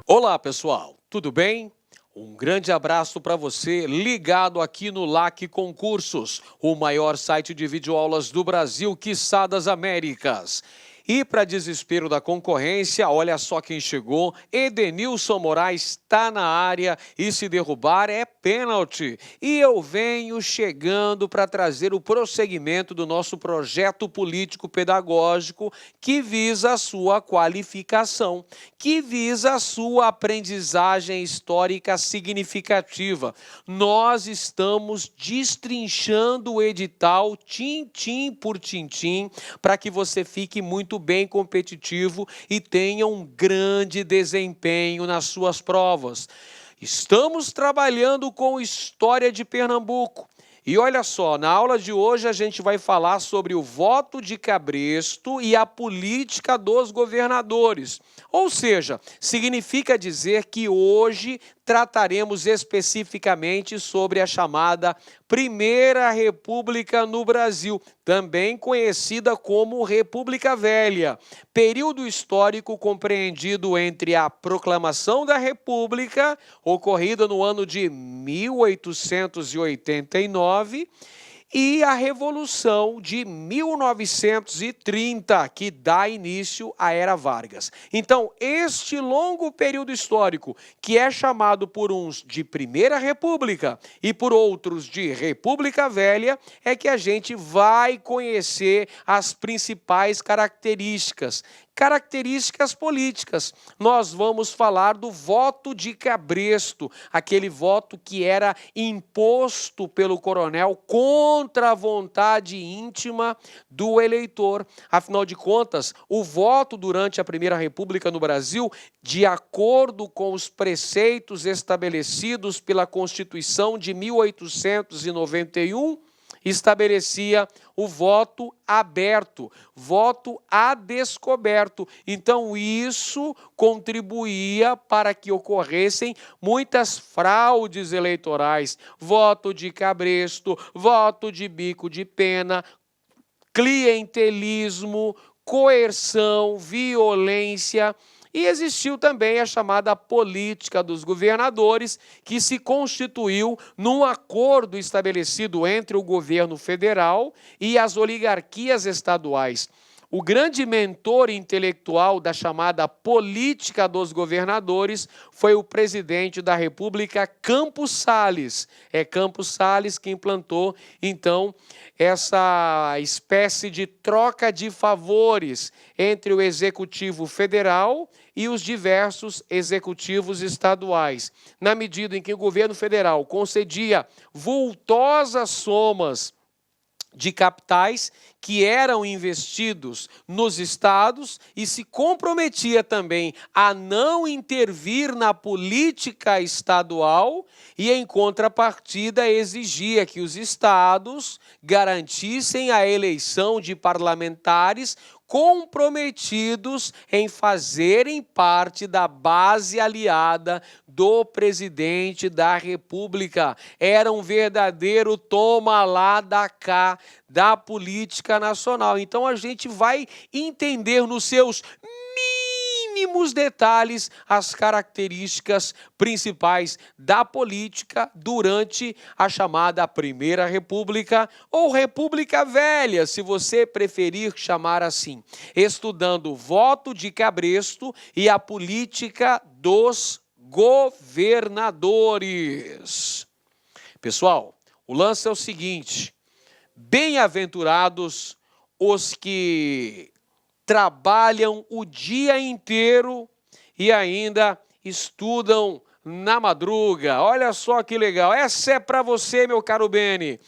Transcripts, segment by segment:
Olá, pessoal, tudo bem? Um grande abraço para você ligado aqui no LAC Concursos, o maior site de videoaulas do Brasil, quiçá das Américas. E para desespero da concorrência, olha só quem chegou, Edenilson Moraes está na área e se derrubar é pênalti. E eu venho chegando para trazer o prosseguimento do nosso projeto político-pedagógico que visa a sua qualificação, que visa a sua aprendizagem histórica significativa. Nós estamos destrinchando o edital tintim por tintim para que você fique muito bem competitivo e tenha um grande desempenho nas suas provas. Estamos trabalhando com História de Pernambuco. E olha só, na aula de hoje a gente vai falar sobre o voto de cabresto e a política dos governadores. Ou seja, significa dizer que hoje trataremos especificamente sobre a chamada Primeira República no Brasil, também conhecida como República Velha, período histórico compreendido entre a proclamação da República, ocorrida no ano de 1889, e a Revolução de 1930, que dá início à Era Vargas. Então, este longo período histórico, que é chamado por uns de Primeira República e por outros de República Velha, é que a gente vai conhecer as principais características políticas. Nós vamos falar do voto de cabresto, aquele voto que era imposto pelo coronel contra a vontade íntima do eleitor. Afinal de contas, o voto durante a Primeira República no Brasil, de acordo com os preceitos estabelecidos pela Constituição de 1891, estabelecia o voto aberto, voto a descoberto. Então, isso contribuía para que ocorressem muitas fraudes eleitorais, voto de cabresto, voto de bico de pena, clientelismo, coerção, violência. E existiu também a chamada política dos governadores, que se constituiu num acordo estabelecido entre o governo federal e as oligarquias estaduais. O grande mentor intelectual da chamada política dos governadores foi o presidente da República, Campos Salles. É Campos Salles que implantou, então, essa espécie de troca de favores entre o Executivo Federal e os diversos executivos estaduais. Na medida em que o governo federal concedia vultosas somas de capitais que eram investidos nos estados e se comprometia também a não intervir na política estadual e, em contrapartida, exigia que os estados garantissem a eleição de parlamentares comprometidos em fazerem parte da base aliada do presidente da República. Era um verdadeiro toma lá da cá da política nacional. Então a gente vai entender nos seus mínimos detalhes as características principais da política durante a chamada Primeira República ou República Velha, se você preferir chamar assim, estudando o voto de cabresto e a política dos governadores. Pessoal, o lance é o seguinte: bem-aventurados os que trabalham o dia inteiro e ainda estudam na madruga. Olha só que legal. Essa é para você, meu caro Beni.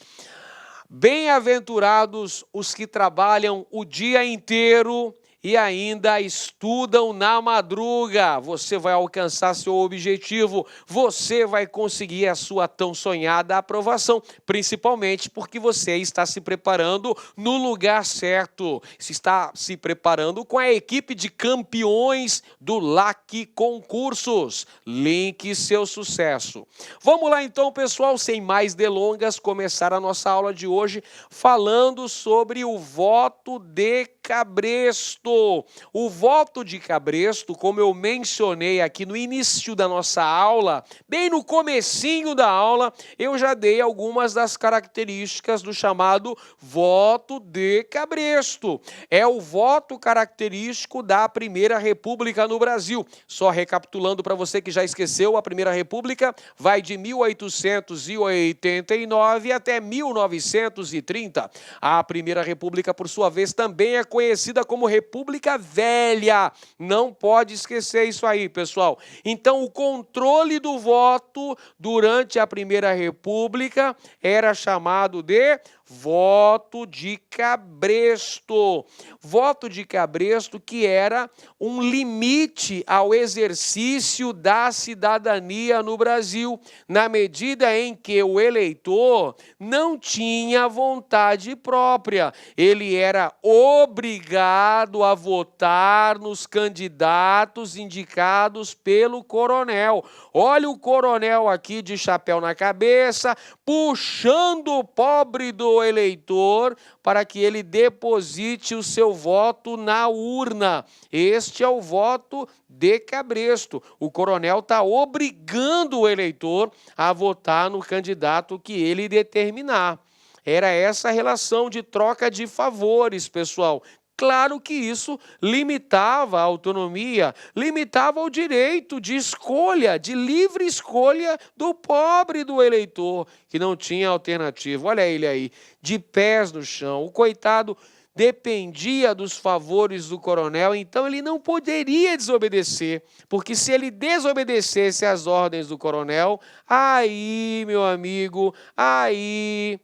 Bem-aventurados os que trabalham o dia inteiro e ainda estudam na madruga. Você vai alcançar seu objetivo, você vai conseguir a sua tão sonhada aprovação, principalmente porque você está se preparando no lugar certo, se está se preparando com a equipe de campeões do LAC Concursos. Link seu sucesso. Vamos lá então, pessoal, sem mais delongas, começar a nossa aula de hoje falando sobre o voto de Cabresto. O voto de Cabresto, como eu mencionei aqui no início da nossa aula, bem no comecinho da aula, eu já dei algumas das características do chamado voto de Cabresto. É o voto característico da Primeira República no Brasil. Só recapitulando para você que já esqueceu, a Primeira República vai de 1889 até 1930. A Primeira República, por sua vez, também é conhecida como República Velha. Não pode esquecer isso aí, pessoal. Então, o controle do voto durante a Primeira República era chamado de voto de Cabresto. Voto de Cabresto que era um limite ao exercício da cidadania no Brasil, na medida em que o eleitor não tinha vontade própria. Ele era obrigado a votar nos candidatos indicados pelo coronel. Olha o coronel aqui de chapéu na cabeça, puxando o pobre do eleitor para que ele deposite o seu voto na urna. Este é o voto de Cabresto. O coronel está obrigando o eleitor a votar no candidato que ele determinar. Era essa a relação de troca de favores, pessoal. Claro que isso limitava a autonomia, limitava o direito de escolha, de livre escolha do pobre do eleitor, que não tinha alternativa. Olha ele aí, de pés no chão. O coitado dependia dos favores do coronel, então ele não poderia desobedecer, porque se ele desobedecesse às ordens do coronel, aí, meu amigo, aí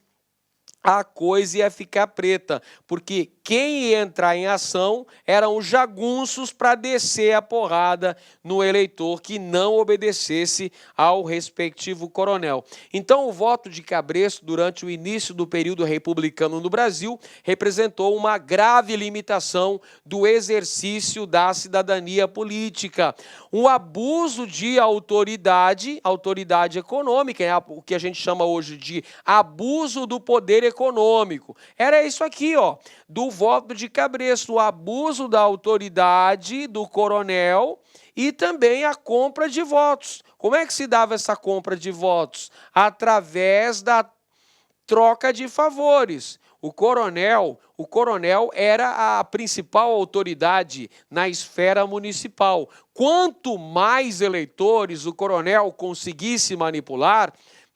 a coisa ia ficar preta, porque quem ia entrar em ação eram os jagunços para descer a porrada no eleitor que não obedecesse ao respectivo coronel. Então, o voto de Cabresto, durante o início do período republicano no Brasil, representou uma grave limitação do exercício da cidadania política. Um abuso de autoridade econômica, o que a gente chama hoje de abuso do poder econômico. Era isso aqui, ó, do voto de Cabresto, o abuso da autoridade do coronel e também a compra de votos. Como é que se dava essa compra de votos? Através da troca de favores. O coronel era a principal autoridade na esfera municipal. Quanto mais eleitores o coronel conseguisse manipular,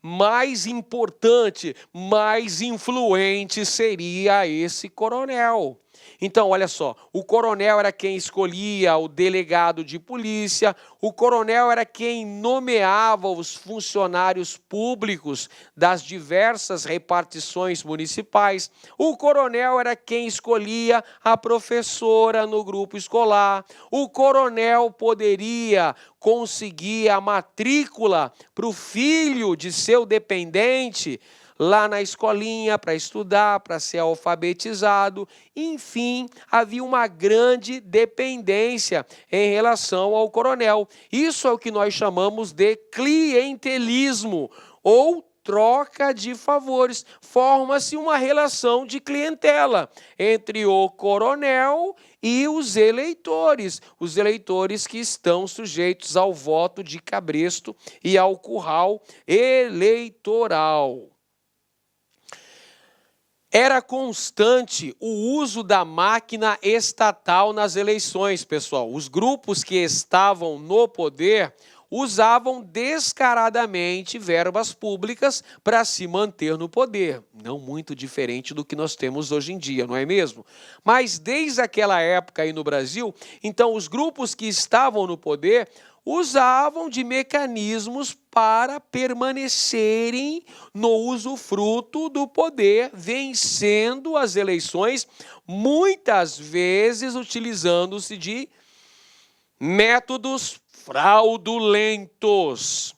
mais importante, mais influente seria esse coronel. Então, olha só, o coronel era quem escolhia o delegado de polícia, o coronel era quem nomeava os funcionários públicos das diversas repartições municipais, o coronel era quem escolhia a professora no grupo escolar, o coronel poderia conseguir a matrícula para o filho de seu dependente lá na escolinha para estudar, para ser alfabetizado. Enfim, havia uma grande dependência em relação ao coronel. Isso é o que nós chamamos de clientelismo ou troca de favores. Forma-se uma relação de clientela entre o coronel e os eleitores que estão sujeitos ao voto de Cabresto e ao curral eleitoral. Era constante o uso da máquina estatal nas eleições, pessoal. Os grupos que estavam no poder usavam descaradamente verbas públicas para se manter no poder. Não muito diferente do que nós temos hoje em dia, não é mesmo? Mas desde aquela época aí no Brasil, então os grupos que estavam no poder usavam de mecanismos para permanecerem no usufruto do poder, vencendo as eleições, muitas vezes utilizando-se de métodos fraudulentos.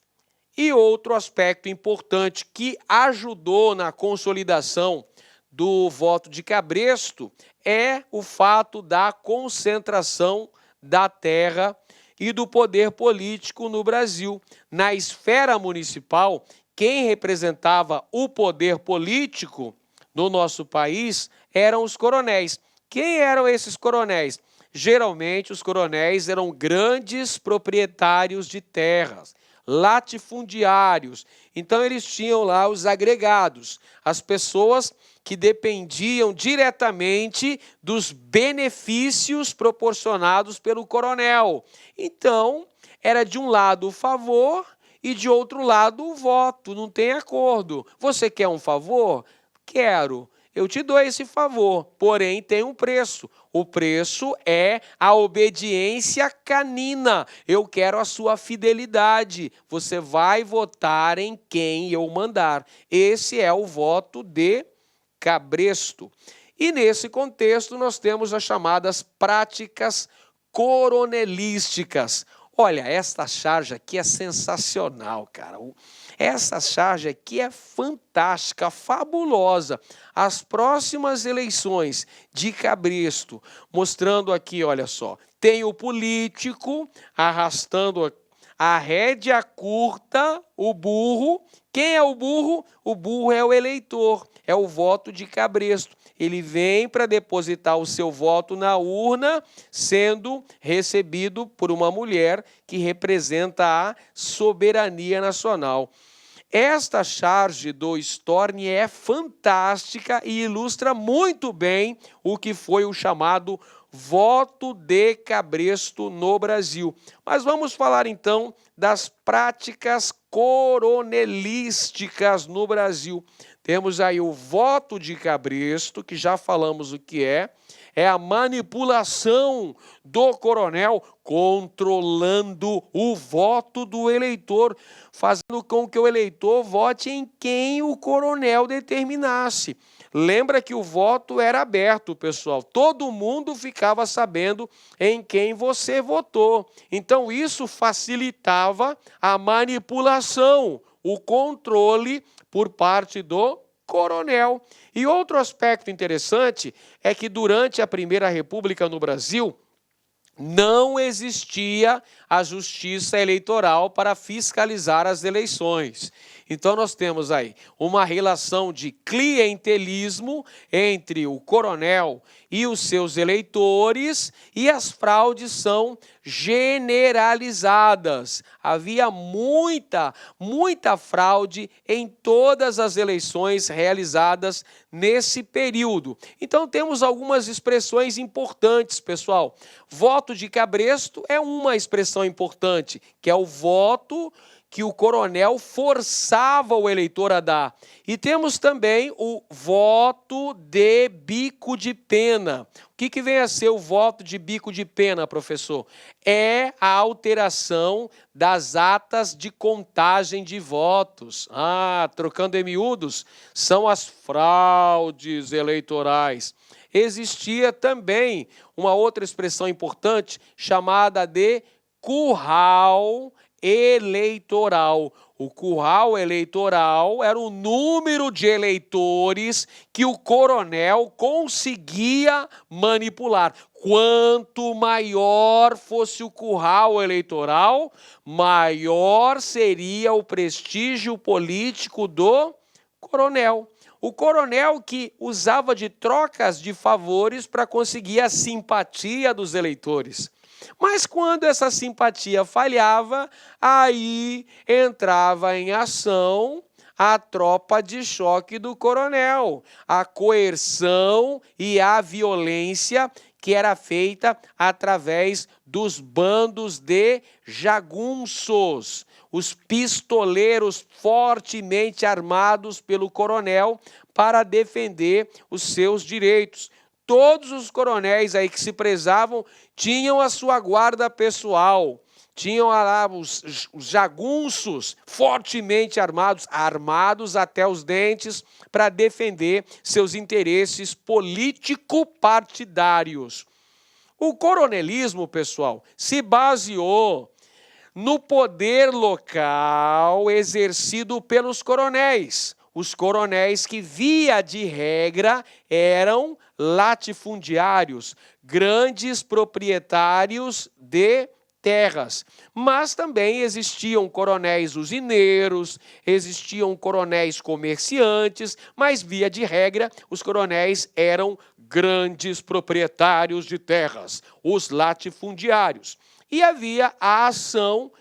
E outro aspecto importante que ajudou na consolidação do voto de Cabresto é o fato da concentração da terra e do poder político no Brasil. Na esfera municipal, quem representava o poder político no nosso país eram os coronéis. Quem eram esses coronéis? Geralmente, os coronéis eram grandes proprietários de terras, latifundiários. Então, eles tinham lá os agregados, as pessoas que dependiam diretamente dos benefícios proporcionados pelo coronel. Então, era de um lado o favor e de outro lado o voto, não tem acordo. Você quer um favor? Quero. Eu te dou esse favor, porém tem um preço. O preço é a obediência canina. Eu quero a sua fidelidade. Você vai votar em quem eu mandar. Esse é o voto de cabresto. E nesse contexto nós temos as chamadas práticas coronelísticas. Olha, esta charge aqui é sensacional, cara. Essa charge aqui é fantástica, fabulosa. As próximas eleições de cabresto, mostrando aqui, olha só, tem o político arrastando a rédea curta, o burro. Quem é o burro? O burro é o eleitor, é o voto de cabresto. Ele vem para depositar o seu voto na urna, sendo recebido por uma mulher que representa a soberania nacional. Esta charge do Storni é fantástica e ilustra muito bem o que foi o chamado voto de cabresto no Brasil. Mas vamos falar então das práticas coronelísticas no Brasil. Temos aí o voto de cabresto, que já falamos o que é a manipulação do coronel controlando o voto do eleitor, fazendo com que o eleitor vote em quem o coronel determinasse. Lembra que o voto era aberto, pessoal. Todo mundo ficava sabendo em quem você votou. Então, isso facilitava a manipulação, o controle por parte do coronel. E outro aspecto interessante é que durante a Primeira República no Brasil, não existia a justiça eleitoral para fiscalizar as eleições. Então, nós temos aí uma relação de clientelismo entre o coronel e os seus eleitores, e as fraudes são generalizadas. Havia muita fraude em todas as eleições realizadas nesse período. Então, temos algumas expressões importantes, pessoal. Voto de cabresto é uma expressão importante, que é o voto que o coronel forçava o eleitor a dar. E temos também o voto de bico de pena. O que vem a ser o voto de bico de pena, professor? É a alteração das atas de contagem de votos. Trocando em miúdos, são as fraudes eleitorais. Existia também uma outra expressão importante chamada de curral eleitoral. O curral eleitoral era o número de eleitores que o coronel conseguia manipular. Quanto maior fosse o curral eleitoral, maior seria o prestígio político do coronel. O coronel que usava de trocas de favores para conseguir a simpatia dos eleitores. Mas quando essa simpatia falhava, aí entrava em ação a tropa de choque do coronel, a coerção e a violência que era feita através dos bandos de jagunços, os pistoleiros fortemente armados pelo coronel para defender os seus direitos. Todos os coronéis aí que se prezavam tinham a sua guarda pessoal, tinham lá os jagunços fortemente armados até os dentes para defender seus interesses político-partidários. O coronelismo, pessoal, se baseou no poder local exercido pelos coronéis. Os coronéis que, via de regra, eram latifundiários, grandes proprietários de terras. Mas também existiam coronéis usineiros, existiam coronéis comerciantes, mas, via de regra, os coronéis eram grandes proprietários de terras, os latifundiários. E havia a ação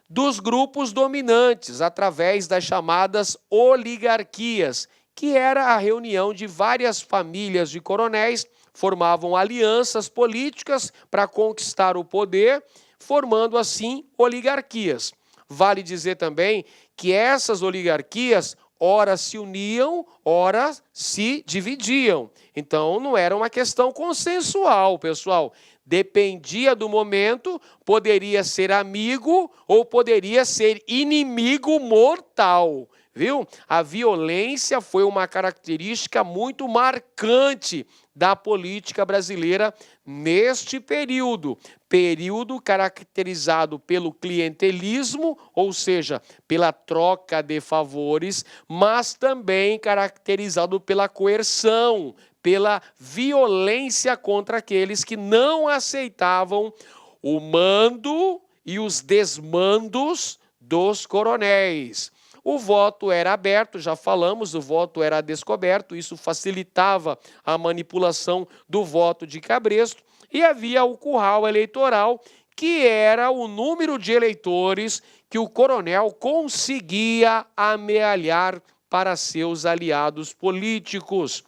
dos grupos dominantes, através das chamadas oligarquias, que era a reunião de várias famílias de coronéis, formavam alianças políticas para conquistar o poder, formando assim oligarquias. Vale dizer também que essas oligarquias ora se uniam, ora se dividiam. Então não era uma questão consensual, pessoal. Dependia do momento, poderia ser amigo ou poderia ser inimigo mortal. Viu? A violência foi uma característica muito marcante da política brasileira neste período. Período caracterizado pelo clientelismo, ou seja, pela troca de favores, mas também caracterizado pela coerção, pela violência contra aqueles que não aceitavam o mando e os desmandos dos coronéis. O voto era aberto, já falamos, o voto era descoberto, isso facilitava a manipulação do voto de cabresto, e havia o curral eleitoral, que era o número de eleitores que o coronel conseguia amealhar para seus aliados políticos.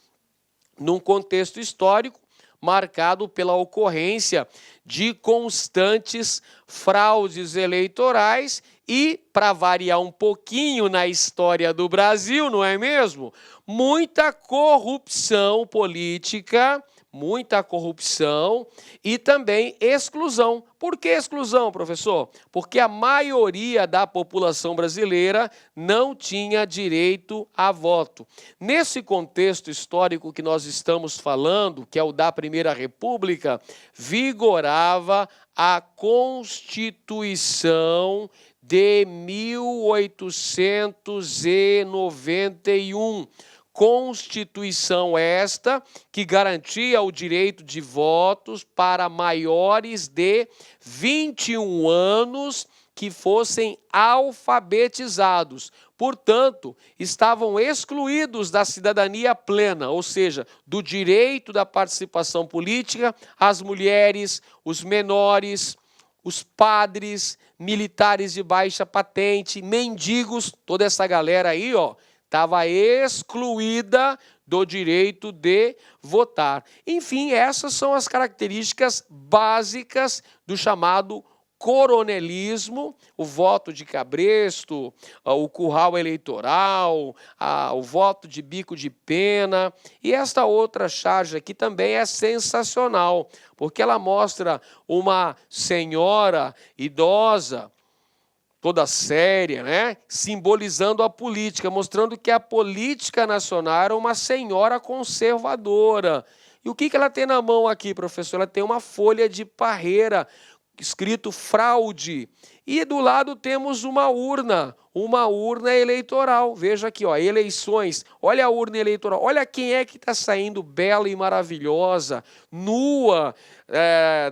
Num contexto histórico marcado pela ocorrência de constantes fraudes eleitorais e, para variar um pouquinho na história do Brasil, não é mesmo? Muita corrupção política, muita corrupção e também exclusão. Por que exclusão, professor? Porque a maioria da população brasileira não tinha direito a voto. Nesse contexto histórico que nós estamos falando, que é o da Primeira República, vigorava a Constituição de 1891. Constituição esta que garantia o direito de votos para maiores de 21 anos que fossem alfabetizados. Portanto, estavam excluídos da cidadania plena, ou seja, do direito da participação política, as mulheres, os menores, os padres, militares de baixa patente, mendigos, toda essa galera aí, ó, estava excluída do direito de votar. Enfim, essas são as características básicas do chamado coronelismo, o voto de cabresto, o curral eleitoral, o voto de bico de pena. E esta outra charge aqui também é sensacional, porque ela mostra uma senhora idosa, toda séria, né? Simbolizando a política, mostrando que a política nacional era uma senhora conservadora. E o que ela tem na mão aqui, professor? Ela tem uma folha de parreira, escrito fraude. E do lado temos uma urna eleitoral. Veja aqui, ó, eleições. Olha a urna eleitoral. Olha quem é que está saindo bela e maravilhosa, nua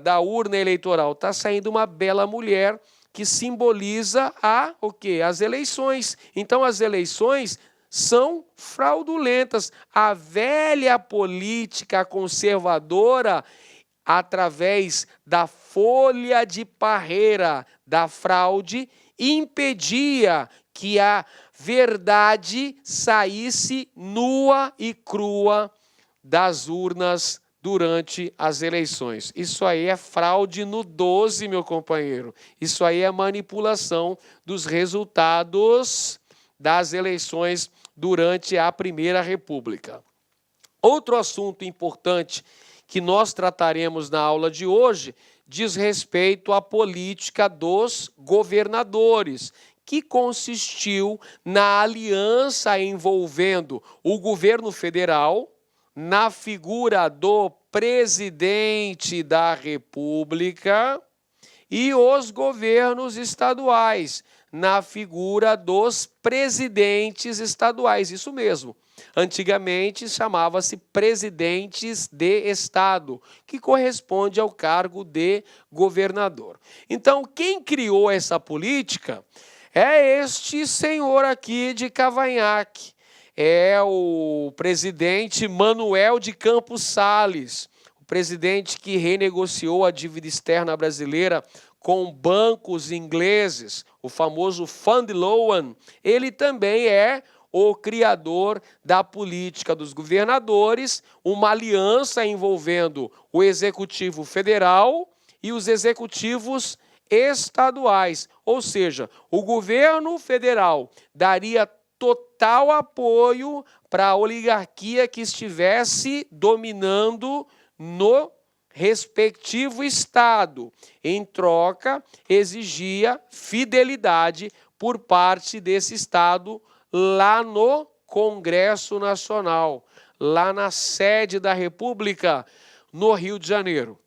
da urna eleitoral. Está saindo uma bela mulher, que simboliza o quê? As eleições. Então, as eleições são fraudulentas. A velha política conservadora, através da folha de parreira da fraude, impedia que a verdade saísse nua e crua das urnas durante as eleições. Isso aí é fraude no 12, meu companheiro. Isso aí é manipulação dos resultados das eleições durante a Primeira República. Outro assunto importante que nós trataremos na aula de hoje diz respeito à política dos governadores, que consistiu na aliança envolvendo o governo federal, na figura do presidente da República e os governos estaduais, na figura dos presidentes estaduais, isso mesmo. Antigamente chamava-se presidentes de estado, que corresponde ao cargo de governador. Então, quem criou essa política é este senhor aqui de Cavanhaque, é o presidente Manuel de Campos Salles, o presidente que renegociou a dívida externa brasileira com bancos ingleses, o famoso Fund Loan. Ele também é o criador da política dos governadores, uma aliança envolvendo o Executivo Federal e os executivos estaduais, ou seja, o governo federal daria total apoio para a oligarquia que estivesse dominando no respectivo estado. Em troca, exigia fidelidade por parte desse estado lá no Congresso Nacional, lá na sede da República, no Rio de Janeiro.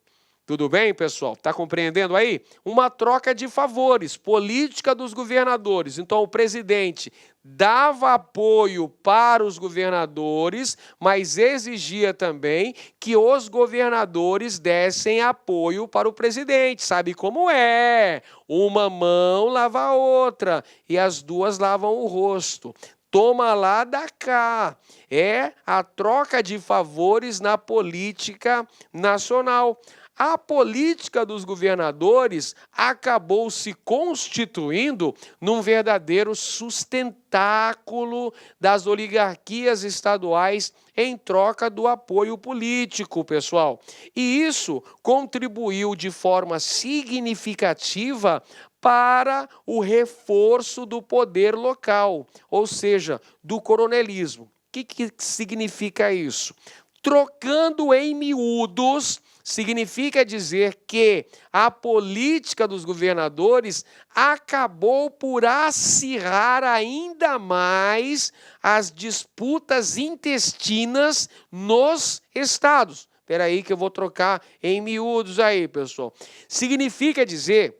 Tudo bem, pessoal? Está compreendendo aí? Uma troca de favores, política dos governadores. Então, o presidente dava apoio para os governadores, mas exigia também que os governadores dessem apoio para o presidente. Sabe como é? Uma mão lava a outra e as duas lavam o rosto. Toma lá, dá cá. É a troca de favores na política nacional. A política dos governadores acabou se constituindo num verdadeiro sustentáculo das oligarquias estaduais em troca do apoio político, pessoal. E isso contribuiu de forma significativa para o reforço do poder local, ou seja, do coronelismo. O que significa isso? Trocando em miúdos, significa dizer que a política dos governadores acabou por acirrar ainda mais as disputas intestinas nos estados. Espera aí que eu vou trocar em miúdos aí, pessoal. Significa dizer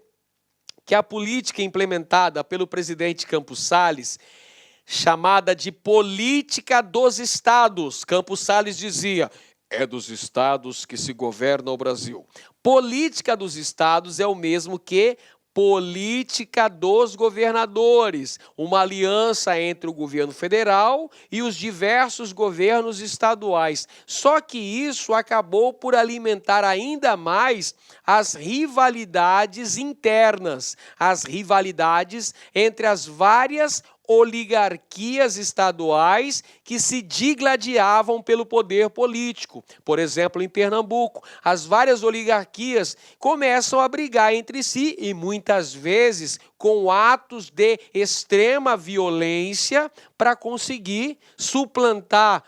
que a política implementada pelo presidente Campos Salles, chamada de política dos estados. Campos Salles dizia: é dos estados que se governa o Brasil. Política dos estados é o mesmo que política dos governadores, uma aliança entre o governo federal e os diversos governos estaduais. Só que isso acabou por alimentar ainda mais as rivalidades internas, as rivalidades entre as várias oligarquias estaduais que se digladiavam pelo poder político. Por exemplo, em Pernambuco, as várias oligarquias começam a brigar entre si e muitas vezes com atos de extrema violência para conseguir suplantar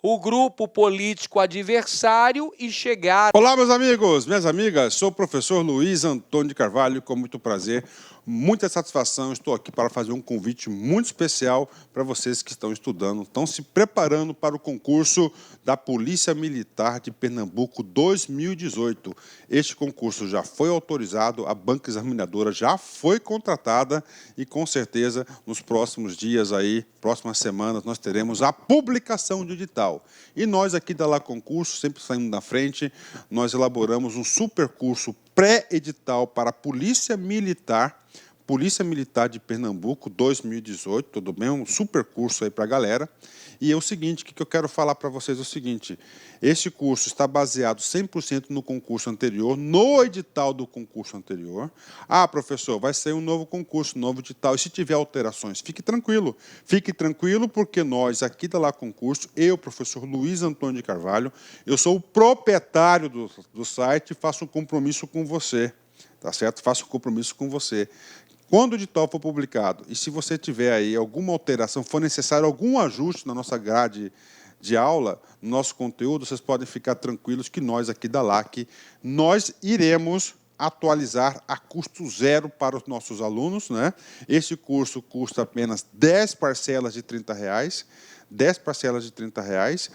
o grupo político adversário e chegar... Olá, meus amigos, minhas amigas, sou o professor Luiz Antônio de Carvalho, com muito prazer, muita satisfação, estou aqui para fazer um convite muito especial para vocês que estão estudando, estão se preparando para o concurso da Polícia Militar de Pernambuco 2018. Este concurso já foi autorizado, a banca examinadora já foi contratada e com certeza nos próximos dias aí, próximas semanas, nós teremos a publicação do edital. E nós aqui da La Concurso, sempre saindo na frente, nós elaboramos um super curso pré-edital para a Polícia Militar de Pernambuco 2018, tudo bem? Um super curso aí para a galera. E é o seguinte, o que eu quero falar para vocês é o seguinte, esse curso está baseado 100% no concurso anterior, no edital do concurso anterior. Ah, professor, vai sair um novo concurso, um novo edital, e se tiver alterações, fique tranquilo porque nós aqui da La Concurso, eu, professor Luiz Antônio de Carvalho, eu sou o proprietário do site e faço um compromisso com você, tá certo? Faço um compromisso com você. Quando o edital for publicado, e se você tiver aí alguma alteração, for necessário algum ajuste na nossa grade de aula, no nosso conteúdo, vocês podem ficar tranquilos que nós aqui da LAC, nós iremos atualizar a custo zero para os nossos alunos, né? Esse curso custa apenas 10 parcelas de R$ 30, 10 parcelas de R$30.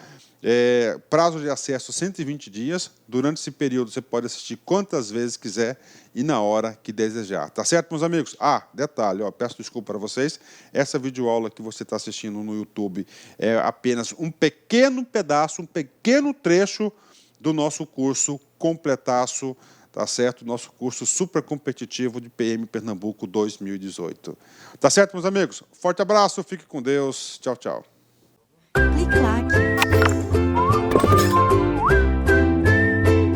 Prazo de acesso 120 dias. Durante esse período, você pode assistir quantas vezes quiser e na hora que desejar. Tá certo, meus amigos? Detalhe, peço desculpa para vocês. Essa videoaula que você está assistindo no YouTube é apenas um pequeno pedaço, um pequeno trecho do nosso curso completaço, tá certo? Nosso curso super competitivo de PM Pernambuco 2018. Tá certo, meus amigos? Forte abraço, fique com Deus. Tchau, tchau. Clique lá.